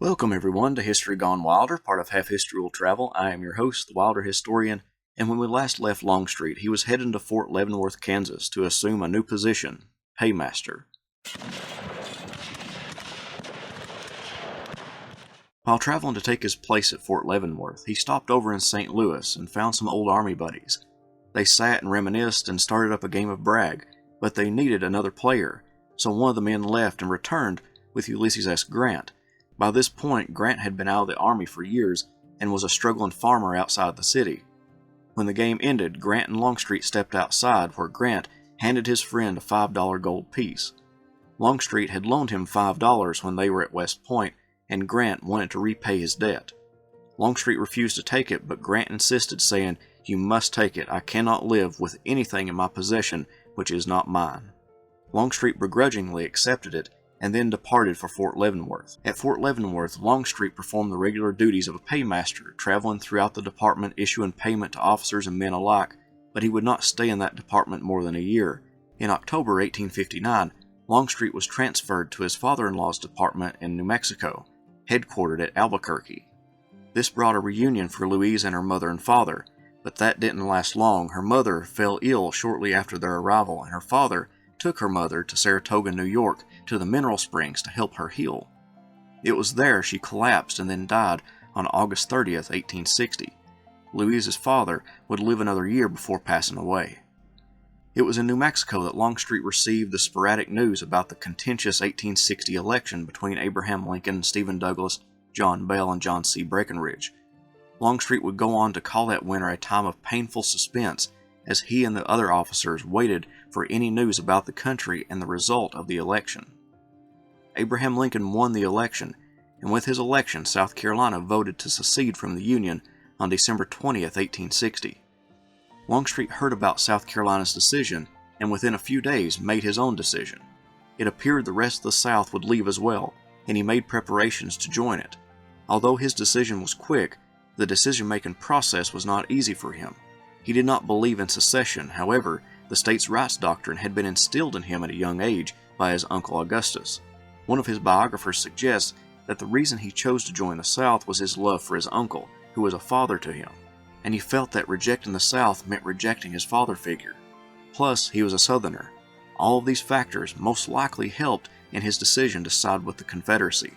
Welcome everyone to History Gone Wilder, part of Half History Will Travel. I am your host, the Wilder Historian, and when we last left Longstreet, he was heading to Fort Leavenworth, Kansas to assume a new position, paymaster. While traveling to take his place at Fort Leavenworth, he stopped over in St. Louis and found some old Army buddies. They sat and reminisced and started up a game of brag, but they needed another player, so one of the men left and returned with Ulysses S. Grant. By this point, Grant had been out of the Army for years and was a struggling farmer outside the city. When the game ended, Grant and Longstreet stepped outside where Grant handed his friend a $5 gold piece. Longstreet had loaned him $5 when they were at West Point, and Grant wanted to repay his debt. Longstreet refused to take it, but Grant insisted, saying, "You must take it. I cannot live with anything in my possession which is not mine." Longstreet begrudgingly accepted it, and then departed for Fort Leavenworth. At Fort Leavenworth, Longstreet performed the regular duties of a paymaster, traveling throughout the department issuing payment to officers and men alike, but he would not stay in that department more than a year. In October 1859, Longstreet was transferred to his father-in-law's department in New Mexico, headquartered at Albuquerque. This brought a reunion for Louise and her mother and father, but that didn't last long. Her mother fell ill shortly after their arrival, and her father took her mother to Saratoga, New York, to the mineral springs to help her heal. It was there she collapsed and then died on August 30th, 1860. Louise's father would live another year before passing away. It was in New Mexico that Longstreet received the sporadic news about the contentious 1860 election between Abraham Lincoln, Stephen Douglas, John Bell, and John C. Breckinridge. Longstreet would go on to call that winter a time of painful suspense, as he and the other officers waited for any news about the country and the result of the election. Abraham Lincoln won the election, and with his election, South Carolina voted to secede from the Union on December 20th, 1860. Longstreet heard about South Carolina's decision, and within a few days made his own decision. It appeared the rest of the South would leave as well, and he made preparations to join it. Although his decision was quick, the decision-making process was not easy for him. He did not believe in secession. However, the states' rights doctrine had been instilled in him at a young age by his uncle Augustus. One of his biographers suggests that the reason he chose to join the South was his love for his uncle, who was a father to him, and he felt that rejecting the South meant rejecting his father figure. Plus, he was a Southerner. All of these factors most likely helped in his decision to side with the Confederacy.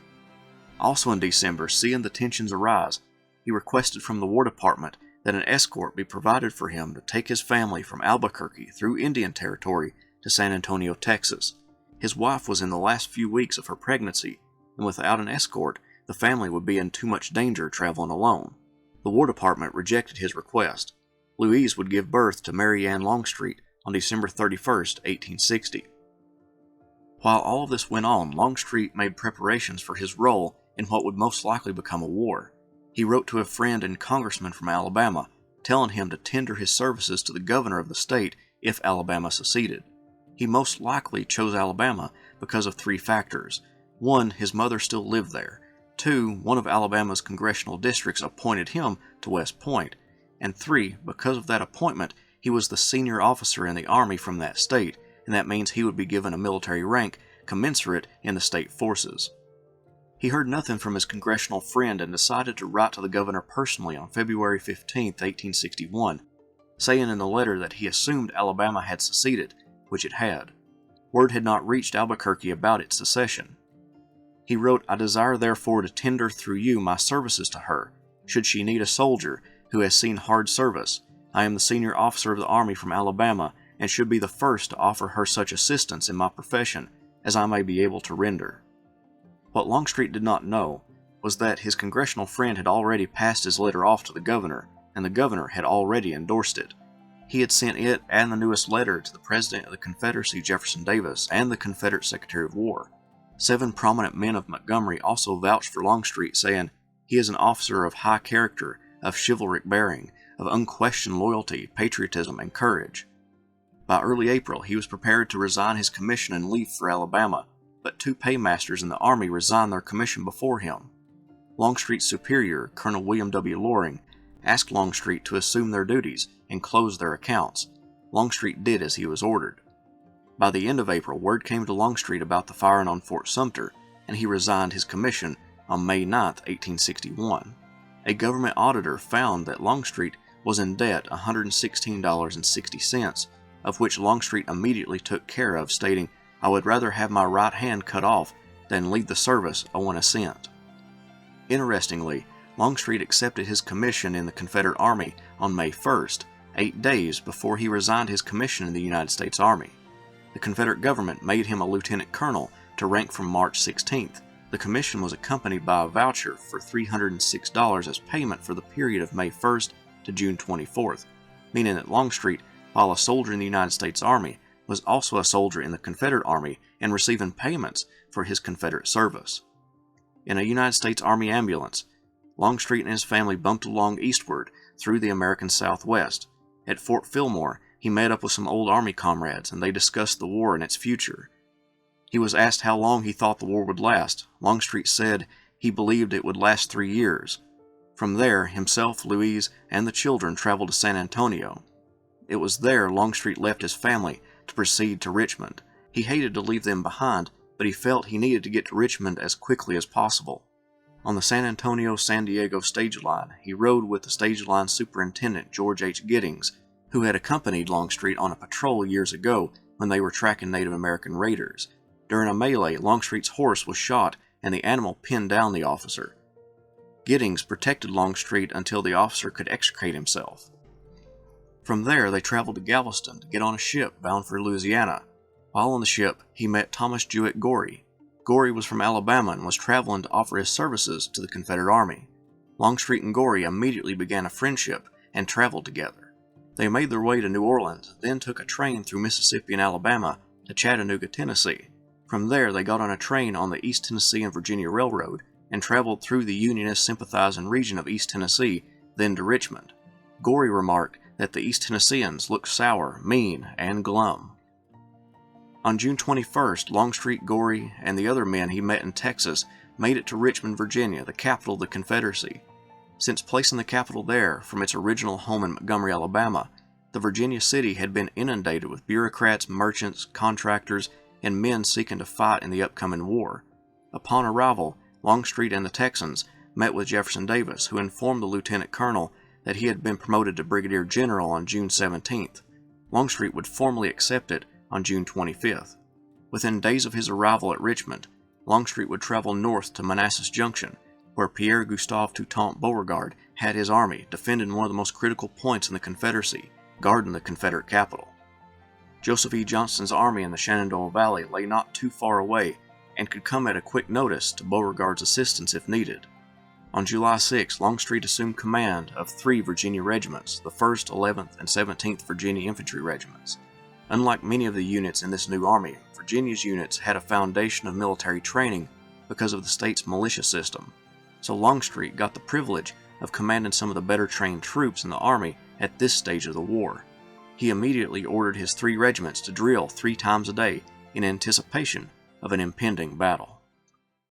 Also in December, seeing the tensions arise, he requested from the War Department that an escort be provided for him to take his family from Albuquerque through Indian Territory to San Antonio, Texas. His wife was in the last few weeks of her pregnancy, and without an escort, the family would be in too much danger traveling alone. The War Department rejected his request. Louise would give birth to Mary Ann Longstreet on December 31st, 1860. While all of this went on, Longstreet made preparations for his role in what would most likely become a war. He wrote to a friend and congressman from Alabama, telling him to tender his services to the governor of the state if Alabama seceded. He most likely chose Alabama because of three factors. 1, his mother still lived there. 2, one of Alabama's congressional districts appointed him to West Point. And 3, because of that appointment, he was the senior officer in the Army from that state, and that means he would be given a military rank commensurate in the state forces. He heard nothing from his congressional friend and decided to write to the governor personally on February 15, 1861, saying in the letter that he assumed Alabama had seceded, which it had. Word had not reached Albuquerque about its secession. He wrote, "I desire therefore to tender through you my services to her, should she need a soldier who has seen hard service. I am the senior officer of the Army from Alabama, and should be the first to offer her such assistance in my profession as I may be able to render." What Longstreet did not know was that his congressional friend had already passed his letter off to the governor, and the governor had already endorsed it. He had sent it and the newest letter to the President of the Confederacy, Jefferson Davis, and the Confederate Secretary of War. 7 prominent men of Montgomery also vouched for Longstreet, saying, "He is an officer of high character, of chivalric bearing, of unquestioned loyalty, patriotism, and courage." By early April, he was prepared to resign his commission and leave for Alabama, but 2 paymasters in the Army resigned their commission before him. Longstreet's superior, Colonel William W. Loring, asked Longstreet to assume their duties and close their accounts. Longstreet did as he was ordered. By the end of April, word came to Longstreet about the firing on Fort Sumter, and he resigned his commission on May 9, 1861. A government auditor found that Longstreet was in debt $116.60, of which Longstreet immediately took care of, stating, "I would rather have my right hand cut off than leave the service owing a cent." Interestingly, Longstreet accepted his commission in the Confederate Army on May 1st, 8 days before he resigned his commission in the United States Army. The Confederate government made him a lieutenant colonel to rank from March 16th. The commission was accompanied by a voucher for $306 as payment for the period of May 1st to June 24th, meaning that Longstreet, while a soldier in the United States Army, was also a soldier in the Confederate Army and receiving payments for his Confederate service. In a United States Army ambulance, Longstreet and his family bumped along eastward through the American Southwest. At Fort Fillmore, he met up with some old Army comrades and they discussed the war and its future. He was asked how long he thought the war would last. Longstreet said he believed it would last 3 years. From there, himself, Louise, and the children traveled to San Antonio. It was there Longstreet left his family to proceed to Richmond. He hated to leave them behind, but he felt he needed to get to Richmond as quickly as possible. On the San Antonio-San Diego stage line, he rode with the stage line superintendent George H. Giddings, who had accompanied Longstreet on a patrol years ago when they were tracking Native American raiders. During a melee, Longstreet's horse was shot and the animal pinned down the officer. Giddings protected Longstreet until the officer could extricate himself. From there, they traveled to Galveston to get on a ship bound for Louisiana. While on the ship, he met Thomas Jewett Gorey. Gorey was from Alabama and was traveling to offer his services to the Confederate Army. Longstreet and Gorey immediately began a friendship and traveled together. They made their way to New Orleans, then took a train through Mississippi and Alabama to Chattanooga, Tennessee. From there, they got on a train on the East Tennessee and Virginia Railroad and traveled through the Unionist sympathizing region of East Tennessee, then to Richmond. Gorey remarked that the East Tennesseans looked sour, mean, and glum. On June 21st, Longstreet, Gorey, and the other men he met in Texas made it to Richmond, Virginia, the capital of the Confederacy. Since placing the capital there from its original home in Montgomery, Alabama, the Virginia city had been inundated with bureaucrats, merchants, contractors, and men seeking to fight in the upcoming war. Upon arrival, Longstreet and the Texans met with Jefferson Davis, who informed the lieutenant colonel that he had been promoted to brigadier general on June 17th. Longstreet would formally accept it on June 25th. Within days of his arrival at Richmond, Longstreet would travel north to Manassas Junction, where Pierre Gustave Toutant Beauregard had his army defending one of the most critical points in the Confederacy, guarding the Confederate capital. Joseph E. Johnston's army in the Shenandoah Valley lay not too far away and could come at a quick notice to Beauregard's assistance if needed. On July 6, Longstreet assumed command of 3 Virginia regiments, the 1st, 11th, and 17th Virginia Infantry Regiments. Unlike many of the units in this new army, Virginia's units had a foundation of military training because of the state's militia system, so Longstreet got the privilege of commanding some of the better trained troops in the army at this stage of the war. He immediately ordered his 3 regiments to drill 3 times a day in anticipation of an impending battle.